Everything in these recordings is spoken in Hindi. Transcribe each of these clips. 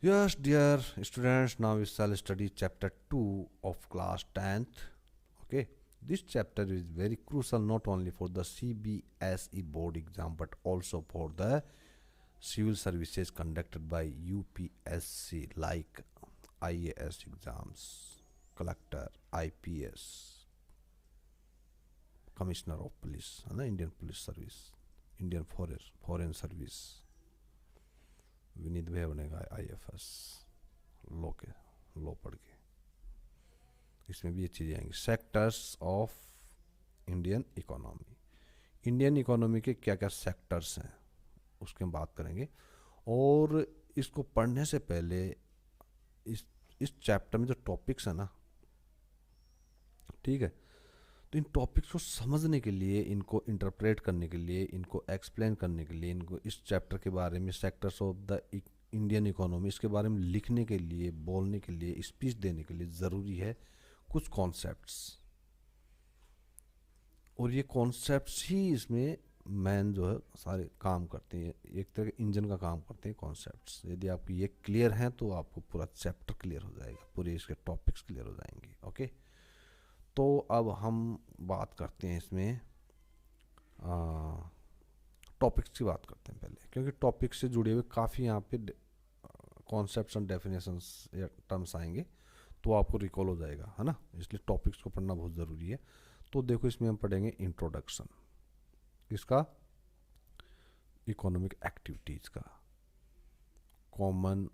Yes, dear students, now we shall study chapter 2 of class 10th. Okay, this chapter is very crucial not only for the CBSE board exam but also for the civil services conducted by UPSC like IAS exams, collector, IPS, commissioner of police, and the Indian police service, Indian foreign service, Vineet भैया बनेगा IFS लॉ के लॉ पढ़ के। इसमें भी ये चीज़ें आएंगी। Sectors of Indian economy, Indian economy के क्या क्या सेक्टर्स हैं उसकी हम बात करेंगे। और इसको पढ़ने से पहले इस इस चैप्टर में जो टॉपिक्स है ना, ठीक है, तो इन टॉपिक्स को समझने के लिए, इनको इंटरप्रेट करने के लिए, इनको एक्सप्लेन करने के लिए, इनको इस चैप्टर के बारे में, sectors of the Indian economy, इसके बारे में लिखने के लिए, बोलने के लिए, स्पीच देने के लिए ज़रूरी है कुछ कॉन्सेप्ट्स। और ये कॉन्सेप्ट्स ही इसमें मैन जो है सारे काम करते हैं, एक तरह के इंजन का काम करते हैं कॉन्सेप्ट्स। यदि आपको ये क्लियर हैं तो आपको पूरा चैप्टर क्लियर हो जाएगा, पूरे इसके टॉपिक्स क्लियर हो जाएंगे। ओके, तो अब हम बात करते हैं इसमें टॉपिक्स की बात करते हैं पहले, क्योंकि टॉपिक्स से जुड़े हुए काफ़ी यहाँ पे कॉन्सेप्ट्स एंड डेफिनेशंस या टर्म्स आएंगे तो आपको रिकॉल हो जाएगा, है ना। इसलिए टॉपिक्स को पढ़ना बहुत ज़रूरी है। तो देखो, इसमें हम पढ़ेंगे इंट्रोडक्शन इसका, इकोनॉमिक एक्टिविटीज़ का, कॉमन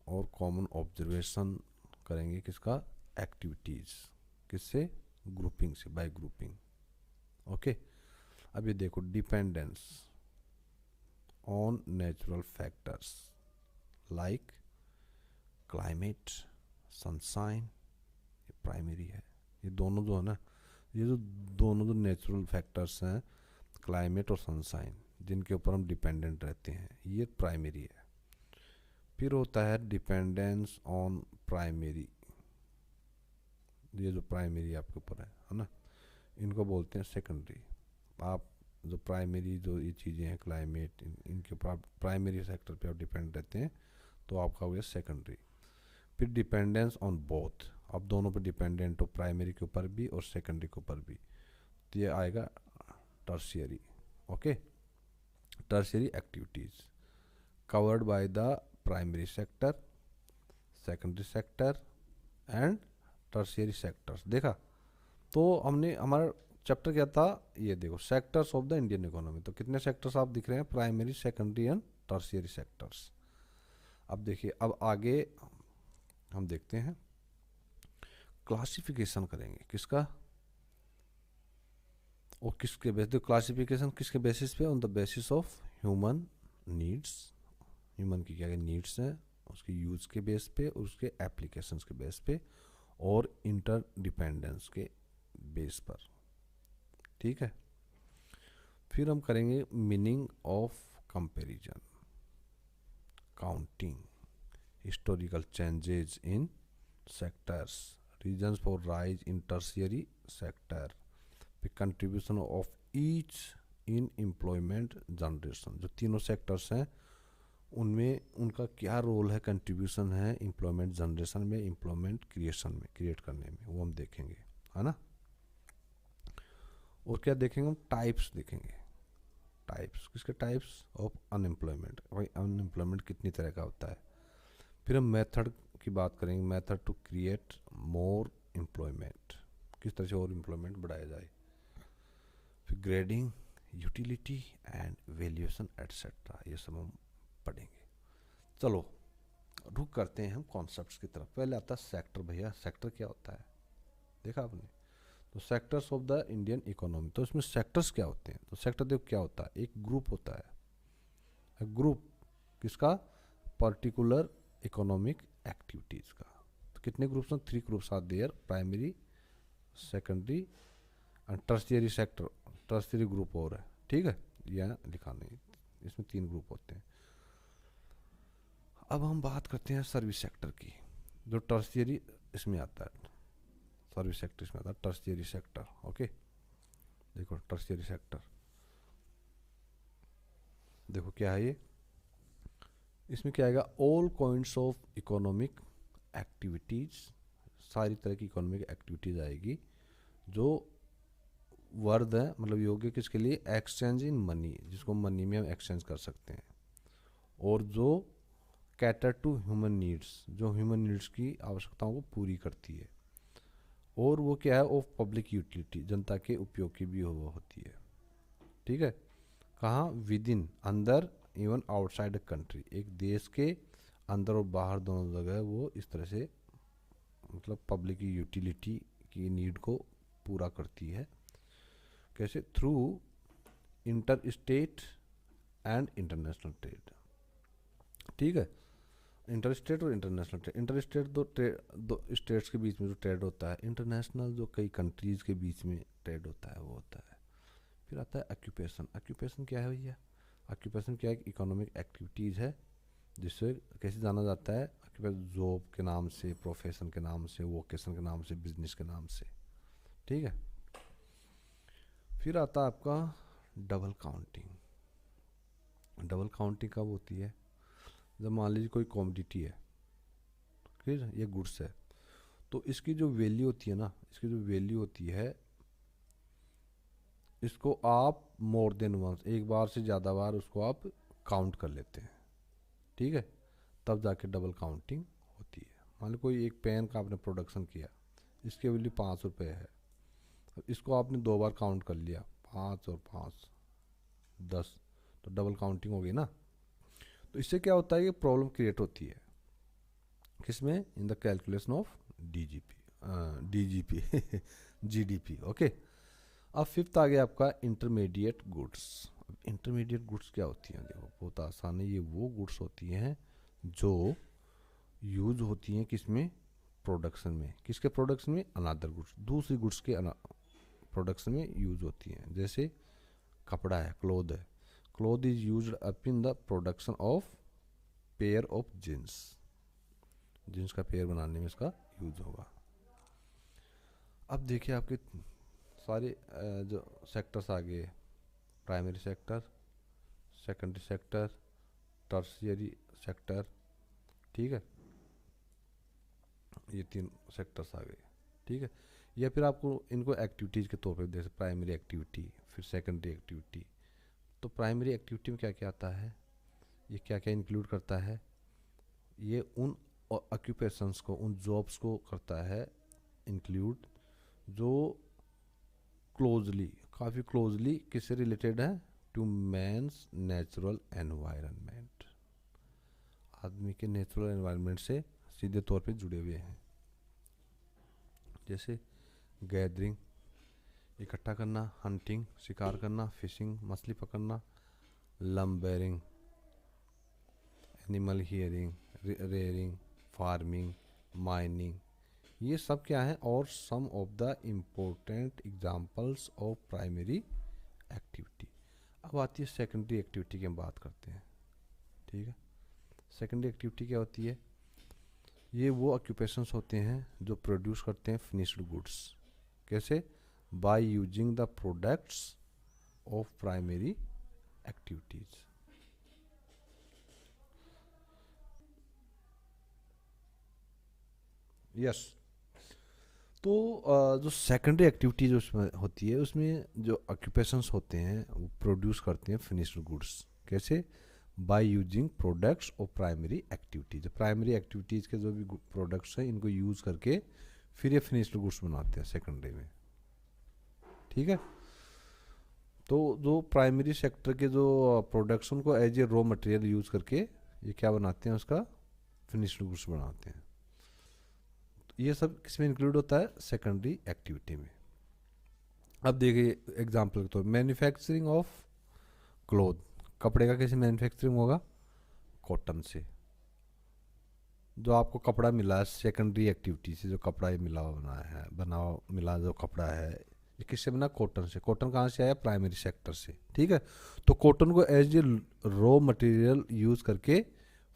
और कॉमन ऑब्जर्वेशन करेंगे किसका, एक्टिविटीज़, किससे, ग्रुपिंग से, बाय ग्रुपिंग। ओके, अब ये देखो, dependence on natural factors like climate, sunshine, ये प्राइमरी है। ये दोनों जो है ना, ये जो दोनों जो नेचुरल फैक्टर्स हैं, क्लाइमेट और सनशाइन, जिनके ऊपर हम डिपेंडेंट रहते हैं, ये प्राइमरी है। फिर होता है डिपेंडेंस ऑन प्राइमरी, ये जो प्राइमरी आपके ऊपर है ना, इनको बोलते हैं सेकेंडरी। आप जो प्राइमरी जो ये चीज़ें हैं, क्लाइमेट, इनके ऊपर आप प्राइमरी सेक्टर पे आप डिपेंड रहते हैं, तो आपका हो गया सेकेंडरी। फिर डिपेंडेंस ऑन बोथ, आप दोनों पे डिपेंडेंट हो, प्राइमरी के ऊपर भी और सेकेंडरी के ऊपर भी, तो ये आएगा tertiary. Okay, tertiary activities covered by the primary sector, secondary sector and tertiary sectors. देखा, तो हमने, हमारा चैप्टर क्या था, ये देखो, sectors of the Indian economy. तो कितने सेक्टर्स आप दिख रहे हैं, primary, secondary and tertiary sectors. अब देखिए, अब आगे हम देखते हैं, क्लासिफिकेशन करेंगे किसका, और किसके बेस, तो क्लासिफिकेशन किसके बेसिस पे, on the basis of human needs, human की क्या क्या नीड्स हैं, उसके यूज के बेस पे, और उसके एप्लीकेशंस के बेस पे, और इंटर डिपेंडेंस के बेस पर। ठीक है, फिर हम करेंगे meaning of comparison, counting, historical changes in sectors, reasons for rise in tertiary sector, contribution of each in employment generation. जो तीनों सेक्टर्स हैं उनमें उनका क्या रोल है, कंट्रीब्यूशन है एम्प्लॉयमेंट जनरेशन में, एम्प्लॉयमेंट क्रिएशन में, क्रिएट करने में, वो हम देखेंगे, है ना। और क्या देखेंगे हम, टाइप्स देखेंगे, टाइप्स किसके, टाइप्स ऑफ अनएम्प्लॉयमेंट, भाई अनएम्प्लॉयमेंट कितनी तरह का होता है। फिर हम मेथड की बात करेंगे, method to create more employment, किस तरह से और एम्प्लॉयमेंट बढ़ाया जाए। फिर grading, utility and valuation etcetera, ये सब हम पढ़ेंगे। चलो रुक करते हैं हम कॉन्सेप्ट्स की तरफ। पहले आता है सेक्टर। भैया सेक्टर क्या होता है, देखा आपने, तो sectors of the Indian economy, तो इसमें सेक्टर्स क्या होते हैं, तो सेक्टर देखो क्या होता है, एक ग्रुप होता है, ग्रुप किसका, पर्टिकुलर इकोनॉमिक एक्टिविटीज़ का। तो कितने ग्रुप्स हैं, 3 groups are there, primary, secondary and tertiary sector, tertiary group और है, ठीक है, यह लिखा नहीं, इसमें 3 ग्रुप होते हैं। अब हम बात करते हैं सर्विस सेक्टर की, जो टर्शियरी इसमें आता है, सर्विस सेक्टर इसमें आता है, टर्शियरी सेक्टर। ओके, देखो टर्शियरी सेक्टर, देखो क्या है ये, इसमें क्या आएगा, all kinds of economic activities, सारी तरह की इकोनॉमिक एक्टिविटीज आएगी जो वर्द है, मतलब योग्य किसके लिए, एक्सचेंज इन मनी, जिसको मनी में हम एक्सचेंज कर सकते हैं, और जो कैटर टू ह्यूमन नीड्स, जो ह्यूमन नीड्स की आवश्यकताओं को पूरी करती है, और वो क्या है, ऑफ पब्लिक यूटिलिटी, जनता के उपयोग की भी वो होती है। ठीक है, कहाँ, विद इन, अंदर, इवन आउटसाइड द कंट्री, एक देश के अंदर और बाहर दोनों जगह वो इस तरह से मतलब पब्लिक यूटिलिटी की नीड को पूरा करती है। कैसे, through enter state and international trade. ठीक है, इंटर स्टेट और इंटरनेशनल ट्रेड, इंटर स्टेट दो स्टेट्स के बीच में जो ट्रेड होता है, इंटरनेशनल जो कई कंट्रीज़ के बीच में ट्रेड होता है वो होता है। फिर आता है ऑक्यूपेशन। ऑक्यूपेशन क्या है भैया, ऑक्यूपेशन क्या है, इकोनॉमिक एक्टिविटीज़ है जिससे कैसे जाना जाता है, जॉब के नाम से, प्रोफेशन के नाम से, वोकेशन के नाम से, बिजनेस के नाम से। ठीक है, फिर आता है आपका डबल काउंटिंग। डबल काउंटिंग कब होती है, जब मान लीजिए कोई कॉमोडिटी है, फिर ये गुड्स है, तो इसकी जो वैल्यू होती है ना, इसकी जो वैल्यू होती है, इसको आप मोर देन वंस, एक बार से ज़्यादा बार उसको आप काउंट कर लेते हैं। ठीक है, तब जाके डबल काउंटिंग होती है। मान लो कोई एक पेन का आपने प्रोडक्शन किया, इसकी वैल्यू 5 रुपये है, इसको आपने 2 बार काउंट कर लिया, 5 और 5 10, तो डबल काउंटिंग हो गई ना। तो इससे क्या होता है कि प्रॉब्लम क्रिएट होती है किसमें, in the calculation of DGP GDP. Okay, अब फिफ्थ आ गया आपका इंटरमीडिएट गुड्स। इंटरमीडिएट गुड्स क्या होती हैं, देखो बहुत आसान है, ये वो गुड्स होती हैं जो यूज होती हैं किसमें, प्रोडक्शन में, किसके प्रोडक्शन में, अनादर गुड्स, दूसरी गुड्स के प्रोडक्शन में यूज होती हैं। जैसे कपड़ा है, क्लोथ है, cloth is used up in the production of pair of jeans, jeans का पेयर बनाने में इसका यूज होगा। अब देखिए आपके सारे जो सेक्टर्स आ गए, primary sector, secondary sector, tertiary sector. ठीक है, ये 3 सेक्टर्स आ गए। ठीक है, या फिर आपको इनको एक्टिविटीज़ के तौर पे जैसे प्राइमरी एक्टिविटी, फिर सेकेंडरी एक्टिविटी। तो प्राइमरी एक्टिविटी में क्या क्या आता है, ये क्या क्या इंक्लूड करता है, ये उन ऑक्यूपेशंस को, उन जॉब्स को करता है इंक्लूड जो क्लोजली, काफ़ी क्लोजली किससे रिलेटेड है, टू मैंस नेचुरल एनवायरनमेंट, आदमी के नेचुरल एनवायरनमेंट से सीधे तौर पे जुड़े हुए हैं। जैसे गैदरिंग, इकट्ठा करना, हंटिंग, शिकार करना, फिशिंग, मछली पकड़ना, lumbering, animal herding, rearing, farming, mining, ये सब क्या है, और some of the important examples of primary activity. अब आती है सेकेंडरी एक्टिविटी की हम बात करते हैं। ठीक है, सेकेंडरी एक्टिविटी क्या होती है, ये वो ऑक्यूपेशंस होते हैं जो प्रोड्यूस करते हैं फिनिश्ड गुड्स। कैसे, by using the products of primary activities. Yes, तो जो सेकेंडरी एक्टिविटी जो उसमें होती है, उसमें जो ऑक्यूपेशंस होते हैं वो प्रोड्यूस करते हैं फिनिश्ड गुड्स। कैसे, by using products of primary activities, primary activities के जो भी प्रोडक्ट्स हैं इनको यूज़ करके फिर ये फिनिश्ड गुड्स बनाते हैं सेकेंडरी में। ठीक है, तो जो प्राइमरी सेक्टर के जो प्रोडक्ट्स उनको as a raw material use करके ये क्या बनाते हैं, उसका फिनिश्ड गुड्स बनाते हैं। ये सब किसमें इंक्लूड होता है, सेकेंडरी एक्टिविटी में। अब देखिए एग्जांपल के तौर, मैन्युफैक्चरिंग ऑफ क्लोथ, कपड़े का कैसे मैन्युफैक्चरिंग होगा, कॉटन से। जो आपको कपड़ा मिला है सेकेंडरी एक्टिविटी से, जो कपड़ा ये मिला बना है, बना मिला जो कपड़ा है, ये किससे बना, कॉटन से। कॉटन कहाँ से आया, प्राइमरी सेक्टर से। ठीक है, तो कॉटन को as a raw material use करके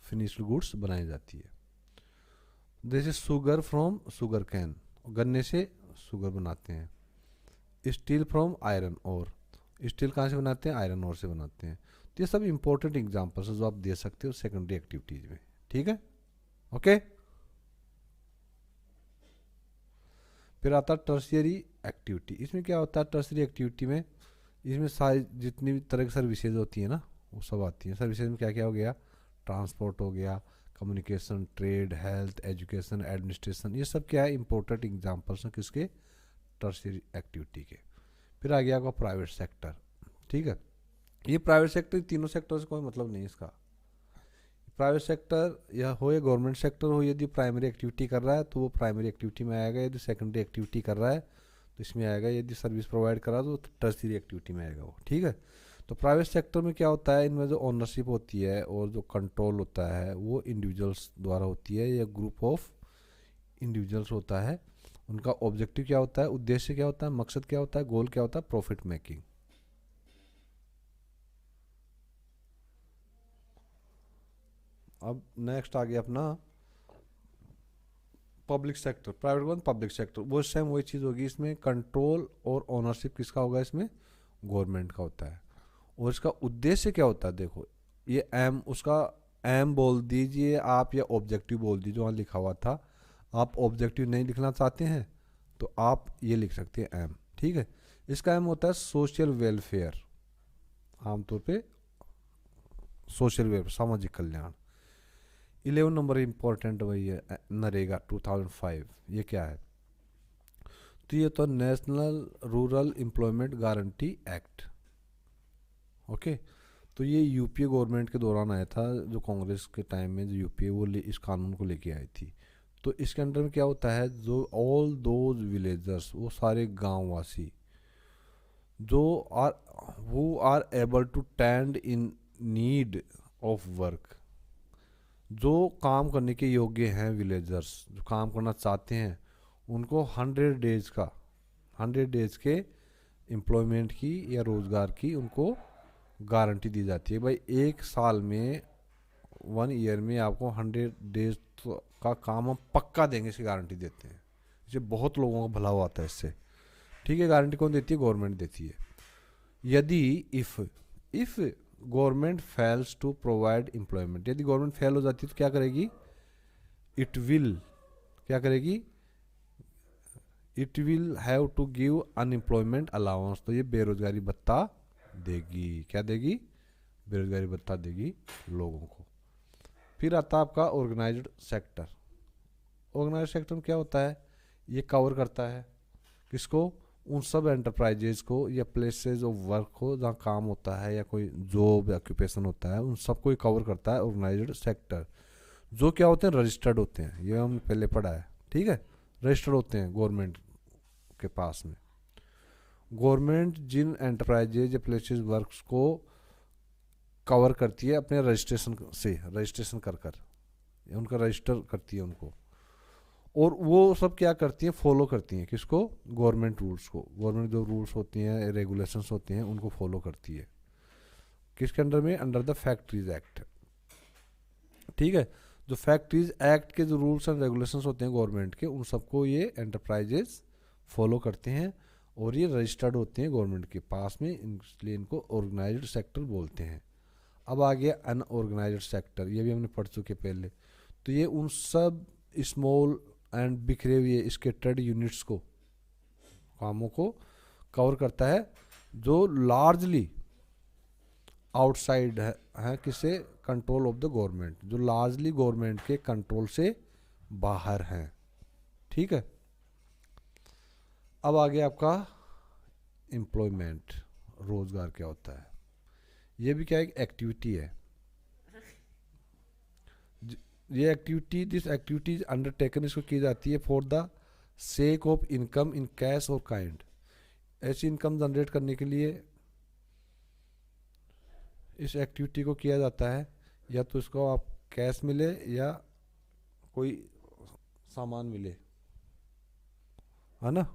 फिनिश्ड गुड्स बनाई जाती है। जैसे शुगर फ्रॉम शुगर कैन, गन्ने से शुगर बनाते हैं। Steel from iron ore, steel कहाँ से बनाते हैं, आयरन ओर से बनाते हैं। तो ये सब इंपॉर्टेंट एग्जांपल्स है जो आप दे सकते हो सेकेंडरी एक्टिविटीज में, ठीक है, ओके। फिर आता है टर्शियरी एक्टिविटी। इसमें क्या होता है टर्शियरी एक्टिविटी में, इसमें सारी जितनी भी तरह की सर्विसेज होती है ना वो सब आती हैं। सर्विसेज में क्या क्या हो गया, ट्रांसपोर्ट हो गया, communication, trade, health, education, administration, ये सब क्या है इंपॉर्टेंट एग्जांपल्स हैं किसके, टर्शियरी एक्टिविटी के। फिर आ गया आपका प्राइवेट सेक्टर, ठीक है। ये प्राइवेट सेक्टर, तीनों सेक्टर से कोई मतलब नहीं इसका। प्राइवेट सेक्टर या हो या गवर्नमेंट सेक्टर हो, यदि प्राइमरी एक्टिविटी कर रहा है तो वो प्राइमरी एक्टिविटी में आएगा, यदि सेकेंडरी एक्टिविटी कर रहा है तो इसमें आएगा, यदि सर्विस प्रोवाइड कर रहा है तो टर्शियरी एक्टिविटी में आएगा वो, ठीक है। तो प्राइवेट सेक्टर में क्या होता है, इनमें जो ओनरशिप होती है और जो कंट्रोल होता है वो इंडिविजुअल्स द्वारा होती है या ग्रुप ऑफ इंडिविजुअल्स होता है। उनका ऑब्जेक्टिव क्या होता है, उद्देश्य क्या होता है, मकसद क्या होता है, गोल क्या होता है, प्रॉफिट मेकिंग। अब नेक्स्ट आ गया अपना public sector. Private one public sector, वो सेम वही चीज़ होगी, इसमें कंट्रोल और ओनरशिप किसका होगा, इसमें गवर्नमेंट का होता है। और इसका उद्देश्य क्या होता है, देखो ये एम, उसका एम बोल दीजिए आप या ऑब्जेक्टिव बोल दीजिए, जो वहाँ लिखा हुआ था। आप ऑब्जेक्टिव नहीं लिखना चाहते हैं तो आप ये लिख सकते हैं एम, ठीक है। इसका एम होता है सोशल वेलफेयर, आमतौर पे सोशल वेलफेयर, सामाजिक कल्याण। 11 नंबर इंपॉर्टेंट वही है नरेगा 2005, ये क्या है, तो ये तो national rural employment guarantee act, okay. तो ये यूपीए गवर्नमेंट के दौरान आया था, जो कांग्रेस के टाइम में जो यूपीए वो इस कानून को लेके आई थी। तो इसके अंदर में क्या होता है, जो ऑल दोज विलेजर्स, वो सारे गांववासी जो are who are able to stand in need of work, जो काम करने के योग्य हैं, विलेजर्स जो काम करना चाहते हैं, उनको 100 डेज के एम्प्लॉयमेंट की या रोज़गार की उनको गारंटी दी जाती है। भाई एक साल में 1 ईयर में आपको 100 डेज का काम हम पक्का देंगे, इसकी गारंटी देते हैं। इससे बहुत लोगों का भला होता है इससे, ठीक है। गारंटी कौन देती है, गवर्नमेंट देती है। यदि if government fails to provide employment, यदि गवर्नमेंट फेल हो जाती है तो क्या करेगी, इट विल क्या करेगी, it will have to give unemployment allowance, तो ये बेरोजगारी भत्ता देगी, क्या देगी, बेरोजगारी भत्ता देगी लोगों को। फिर आता है आपका ऑर्गेनाइज्ड सेक्टर। ऑर्गेनाइज्ड सेक्टर में क्या होता है, ये कवर करता है किसको, उन सब एंटरप्राइजेज को या प्लेसेस ऑफ वर्क को जहाँ काम होता है या कोई जॉब या ऑक्यूपेशन होता है, उन सबको ही कवर करता है ऑर्गेनाइज्ड सेक्टर। जो क्या होते हैं, रजिस्टर्ड होते हैं, ये हम पहले पढ़ा है, ठीक है। रजिस्टर्ड होते हैं गवर्नमेंट के पास में। गवर्नमेंट जिन एंटरप्राइजेज या प्लेसेस वर्क्स को कवर करती है अपने रजिस्ट्रेशन से, रजिस्ट्रेशन कर उनका रजिस्टर करती है उनको, और वो सब क्या करती हैं, फॉलो करती हैं किसको, गवर्नमेंट रूल्स को। गवर्नमेंट जो रूल्स होती हैं, रेगुलेशंस होते हैं, उनको फॉलो करती है किसके अंडर में, अंडर द फैक्ट्रीज एक्ट, ठीक है। जो फैक्ट्रीज एक्ट के जो रूल्स एंड रेगुलेशंस होते हैं गवर्नमेंट के, उन सबको ये एंटरप्राइजेज फॉलो करते हैं और ये रजिस्टर्ड होते हैं गवर्नमेंट के पास में, इसलिए इनको ऑर्गेनाइज्ड सेक्टर बोलते हैं। अब आ गया अनऑर्गेनाइज्ड सेक्टर, ये भी हमने पढ़ चुके पहले। तो ये उन सब स्मॉल एंड बिखरे हुए स्केटर्ड यूनिट्स को, कामों को कवर करता है, जो लार्जली आउटसाइड है किसे, कंट्रोल ऑफ द गवर्नमेंट, जो लार्जली गवर्नमेंट के कंट्रोल से बाहर हैं, ठीक है। अब आ गया आपका एम्प्लॉयमेंट, रोजगार क्या होता है। ये भी क्या एक एक्टिविटी है, ये एक्टिविटी, दिस एक्टिविटीज अंडरटेकन, इसको की जाती है for the sake of income in cash और काइंड। ऐसी इनकम जनरेट करने के लिए इस एक्टिविटी को किया जाता है, या तो इसको आप कैश मिले या कोई सामान मिले, है ना।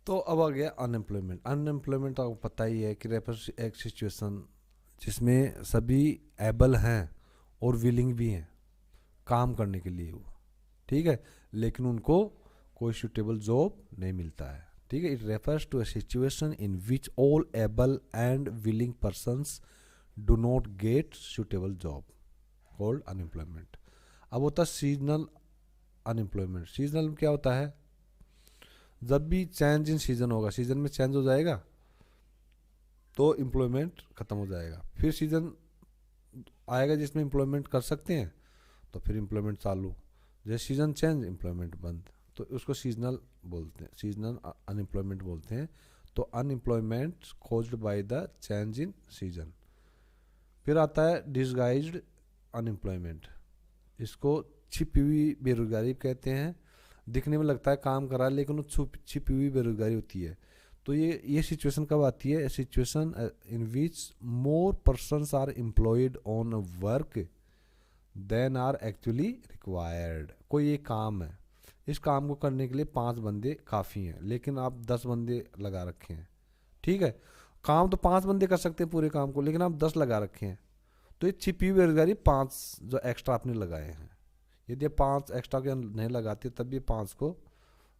तो अब आ गया अनएम्प्लॉयमेंट। अनएम्प्लॉयमेंट तो आपको पता ही है कि रेफर्स एक सिचुएशन जिसमें सभी एबल हैं और विलिंग भी हैं काम करने के लिए वो, ठीक है, लेकिन उनको कोई सुटेबल जॉब नहीं मिलता है, ठीक है। It refers to a situation in which all able and willing persons do not get suitable job, called unemployment. अब होता है सीजनल अनएम्प्लॉयमेंट। सीजनल क्या होता है, जब भी चेंज इन सीजन होगा, सीजन में चेंज हो जाएगा तो एम्प्लॉयमेंट ख़त्म हो जाएगा, फिर सीजन आएगा जिसमें एम्प्लॉयमेंट कर सकते हैं तो फिर एम्प्लॉयमेंट चालू, जैसे सीजन चेंज एम्प्लॉयमेंट बंद, तो उसको सीजनल बोलते हैं, सीजनल अनएम्प्लॉयमेंट बोलते हैं। तो unemployment caused by the change in season. फिर आता है डिसगाइज्ड अनएम्प्लॉयमेंट, इसको छिपी हुई बेरोजगारी कहते हैं। दिखने में लगता है काम कर रहा है लेकिन वो छिपी हुई बेरोजगारी होती है। तो ये सिचुएशन कब आती है, situation in which more persons are employed on work than are actually required. कोई एक काम है, इस काम को करने के लिए 5 बंदे काफ़ी हैं लेकिन आप 10 बंदे लगा रखे हैं, ठीक है। काम तो 5 बंदे कर सकते हैं पूरे काम को, लेकिन आप 10 लगा रखे हैं, तो ये छिपी हुई बेरोजगारी 5 जो एक्स्ट्रा आपने लगाए हैं। यदि आप 5 एक्स्ट्रा के नहीं लगाते तब ये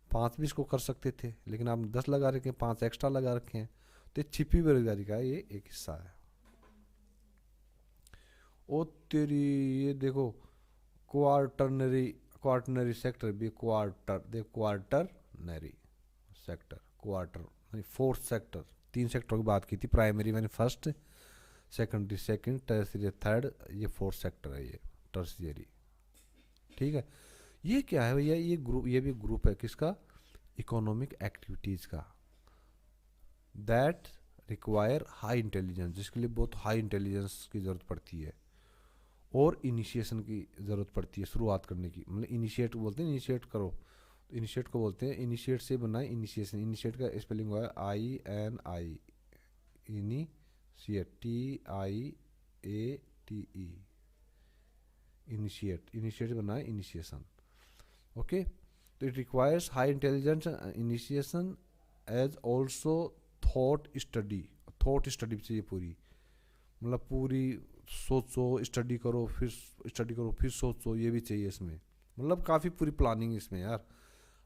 5 भी इसको कर सकते थे, लेकिन आप 10 लगा रखे हैं, 5 एक्स्ट्रा लगा रखे हैं, तो ये छिपी बेरोजगारी का ये एक हिस्सा है। ओ तेरी, ये देखो क्वार्टनरी सेक्टर भी, quaternary sector, quarter fourth sector, 3 सेक्टरों की बात की थी, प्राइमरी मैंने first, secondary second, tertiary third, ये फोर्थ सेक्टर है, ये टर्शियरी, ठीक है। ये क्या है भैया, ये भी ग्रुप है किसका, इकोनॉमिक एक्टिविटीज़ का, दैट रिक्वायर हाई इंटेलिजेंस, जिसके लिए बहुत हाई इंटेलिजेंस की ज़रूरत पड़ती है और इनिशिएशन की ज़रूरत पड़ती है, शुरुआत करने की, मतलब इनिशिएट बोलते हैं, इनिशिएट करो, तो इनिशिएट को बोलते हैं, इनिशिएट से बना है इनिशिएशन। इनिशिएट का स्पेलिंग हुआ है INI, इनिशिएट, TIATE, इनिशिएट बना है इनिशिएशन, ओके। तो it requires high intelligence initiation as also thought study भी चाहिए पूरी, मतलब पूरी सोचो, स्टडी करो फिर सोचो, ये भी चाहिए इसमें, मतलब काफ़ी पूरी प्लानिंग इसमें यार।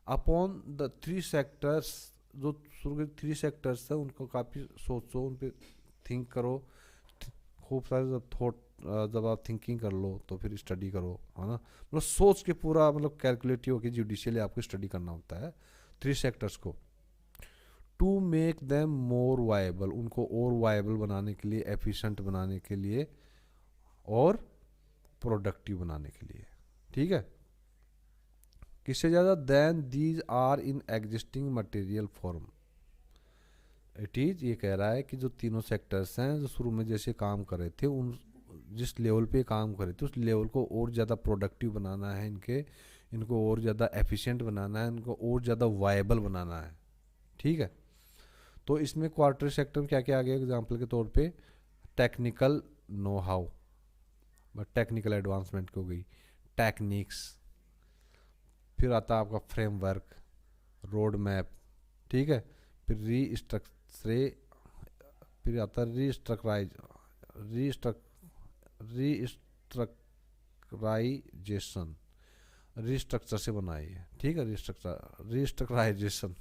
अपॉन द 3 सेक्टर्स, जो शुरू के 3 सेक्टर्स है उनको काफ़ी सोचो, उन पर थिंक करो, खूब सारे जब जब आप थिंकिंग कर लो तो फिर स्टडी करो, है ना, मतलब सोच के पूरा, मतलब कैलकुलेटिव होकर जुडिशियली आपको स्टडी करना होता है 3 सेक्टर्स को, to make them more viable, उनको और वायबल बनाने के लिए, एफिशिएंट बनाने के लिए और प्रोडक्टिव बनाने के लिए, ठीक है। किससे ज़्यादा, than these are in existing material form. It is, ये कह रहा है कि जो तीनों सेक्टर्स हैं जो शुरू में जैसे काम कर रहे थे, उन जिस लेवल पे काम कर रहे थे उस लेवल को और ज़्यादा प्रोडक्टिव बनाना है, इनको और ज़्यादा एफिशिएंट बनाना है, इनको और ज़्यादा वायबल बनाना है, ठीक है। तो इसमें क्वार्टर सेक्टर में क्या क्या आ गया, एग्जाम्पल के तौर पे technical know how, technical advancement हो गई, टेक्निक्स, फिर आता है आपका फ्रेमवर्क, रोड मैप, ठीक है, फिर आता है रीस्ट्रक्चराइजेशन, रीस्ट्रक्चर से बनाई है, ठीक है, restructurisation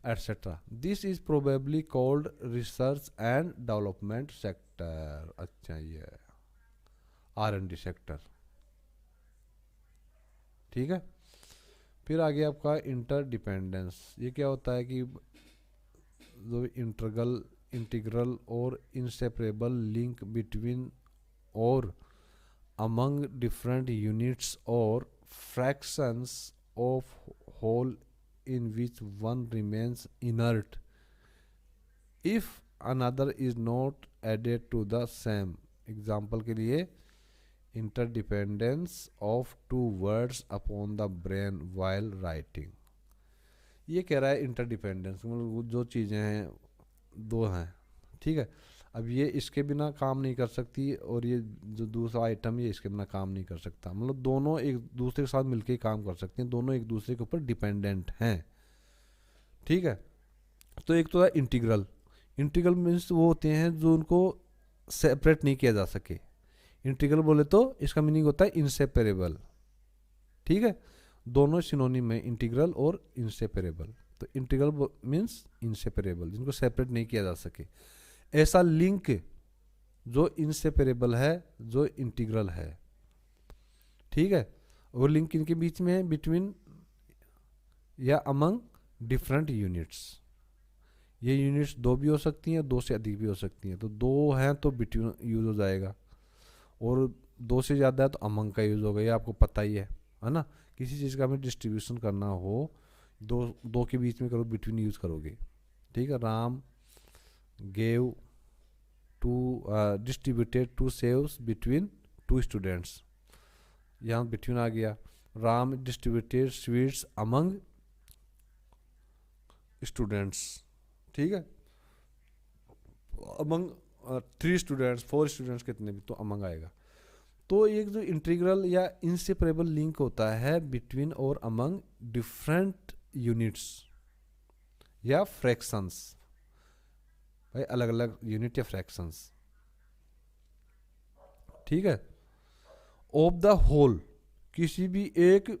etcetera. This is probably called research and development sector. अच्छा, ये R&D सेक्टर, ठीक है। फिर आगे आपका इंटरडिपेंडेंस, ये क्या होता है कि जो इंटीग्रल और इंसेपरेबल लिंक बिटवीन और among different units or fractions of whole in which one remains inert if another is not added to the same. Example के लिए, interdependence of 2 words upon the brain while writing। ये कह रहा है इंटरडिपेंडेंस, मतलब जो चीज़ें हैं 2 हैं, ठीक है, अब ये इसके बिना काम नहीं कर सकती और ये जो दूसरा आइटम ये इसके बिना काम नहीं कर सकता, मतलब दोनों एक दूसरे के साथ मिलकर ही काम कर सकते हैं, दोनों एक दूसरे के ऊपर डिपेंडेंट हैं, ठीक है। तो एक तो है इंटीग्रल मीन्स वो होते हैं जो उनको सेपरेट नहीं किया जा सके, इंटीग्रल बोले तो इसका मीनिंग होता है इनसेपरेबल, ठीक है, दोनों सिनोनिम है, इंटीग्रल और इनसेपरेबल। तो इंटीग्रल मीन्स इनसेपरेबल, जिनको सेपरेट नहीं किया जा सके। ऐसा लिंक जो इनसेपरेबल है, जो इंटीग्रल है, ठीक है। वो लिंक इनके बीच में है, बिटवीन या अमंग डिफरेंट यूनिट्स। ये यूनिट्स दो भी हो सकती हैं, दो से अधिक भी हो सकती हैं। तो दो हैं तो बिटवीन यूज हो जाएगा, और दो से ज़्यादा है तो अमंग का यूज होगा। ये आपको पता ही है ना। किसी चीज़ का हमें डिस्ट्रीब्यूशन करना हो, दो दो के बीच में करो, बिटवीन यूज करोगे, ठीक है। Ram gave two distributed to सेव्स बिटवीन टू स्टूडेंट्स, यहाँ बिटवीन आ गया। Ram distributed sweets among students, ठीक है। अमंग 3 स्टूडेंट्स, 4 स्टूडेंट्स, कितने भी, तो अमंग आएगा। तो एक जो इंटीग्रल या इनसेपरेबल लिंक होता है बिटवीन और अमंग डिफरेंट यूनिट्स या फ्रैक्शंस, भाई अलग अलग यूनिट या फ्रैक्शंस, ठीक है। ऑफ द होल, किसी भी एक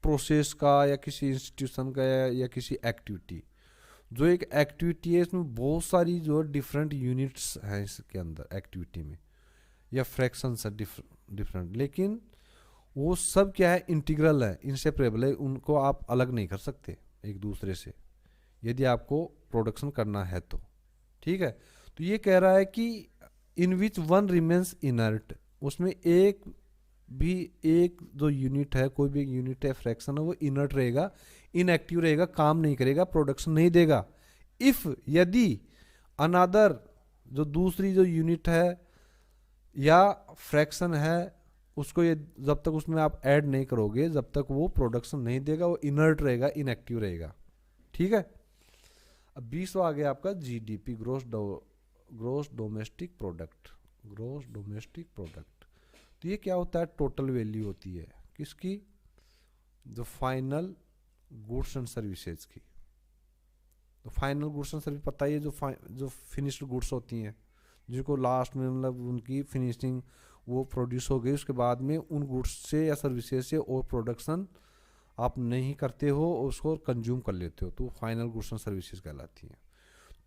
प्रोसेस का या किसी इंस्टीट्यूशन का या किसी एक्टिविटी, जो एक एक्टिविटी है इसमें बहुत सारी जो डिफरेंट यूनिट्स हैं इसके अंदर एक्टिविटी में, या फ्रैक्शंस है डिफरेंट, लेकिन वो सब क्या है, इंटीग्रल है, इनसेपरेबल है, उनको आप अलग नहीं कर सकते एक दूसरे से, यदि आपको प्रोडक्शन करना है तो, ठीक है। तो ये कह रहा है कि इन विच वन रिमेन्स इनर्ट, उसमें एक भी एक जो यूनिट है, कोई भी यूनिट है, फ्रैक्शन है, वो इनर्ट रहेगा, इनएक्टिव रहेगा, काम नहीं करेगा, प्रोडक्शन नहीं देगा। इफ, यदि अनदर, जो दूसरी जो यूनिट है या फ्रैक्शन है, उसको ये जब तक उसमें आप ऐड नहीं करोगे, जब तक वो प्रोडक्शन नहीं देगा, वो इनर्ट रहेगा, इनएक्टिव रहेगा, ठीक है। अब 20वां आ गया आपका GDP, gross domestic product, gross domestic product. तो ये क्या होता है, टोटल वैल्यू होती है किसकी, जो फाइनल गुड्स एंड सर्विसेज की। तो फाइनल गुड्स एंड सर्विस पता ही है, जो फिनिश्ड गुड्स होती हैं, जिनको लास्ट में मतलब उनकी फिनिशिंग वो प्रोड्यूस हो गई, उसके बाद में उन गुड्स से या सर्विसेज से और प्रोडक्शन आप नहीं करते हो, उसको कंज्यूम कर लेते हो, तो फाइनल गुड्स एंड सर्विसेज कहलाती हैं।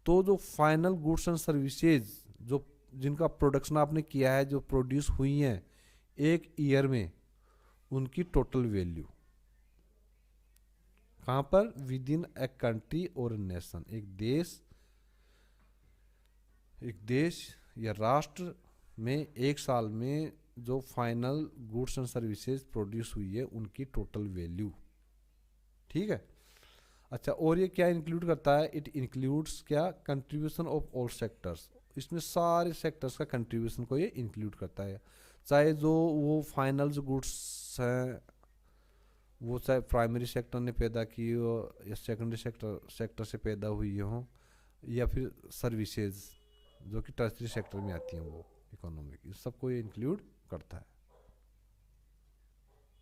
तो जो फाइनल गुड्स एंड सर्विसेज, जो जिनका प्रोडक्शन आपने किया है, जो प्रोड्यूस हुई हैं एक ईयर में, उनकी टोटल वैल्यू कहाँ पर, विद इन ए कंट्री और नेशन, एक देश या राष्ट्र में एक साल में जो final goods and services produce हुई है, उनकी टोटल वैल्यू, ठीक है। अच्छा, और ये क्या इंक्लूड करता है, इट इंक्लूड्स क्या, कंट्रीब्यूशन ऑफ ऑल सेक्टर्स, इसमें सारे सेक्टर्स का कंट्रीब्यूशन को ये इंक्लूड करता है, चाहे जो वो फाइनल जो गुड्स हैं वो चाहे प्राइमरी सेक्टर ने पैदा की हो या सेकेंडरी सेक्टर से पैदा हुई हो, या फिर सर्विसेज जो कि टर्सरी सेक्टर में आती हैं, वो इकोनॉमिक, इस सबको ये इंक्लूड करता है।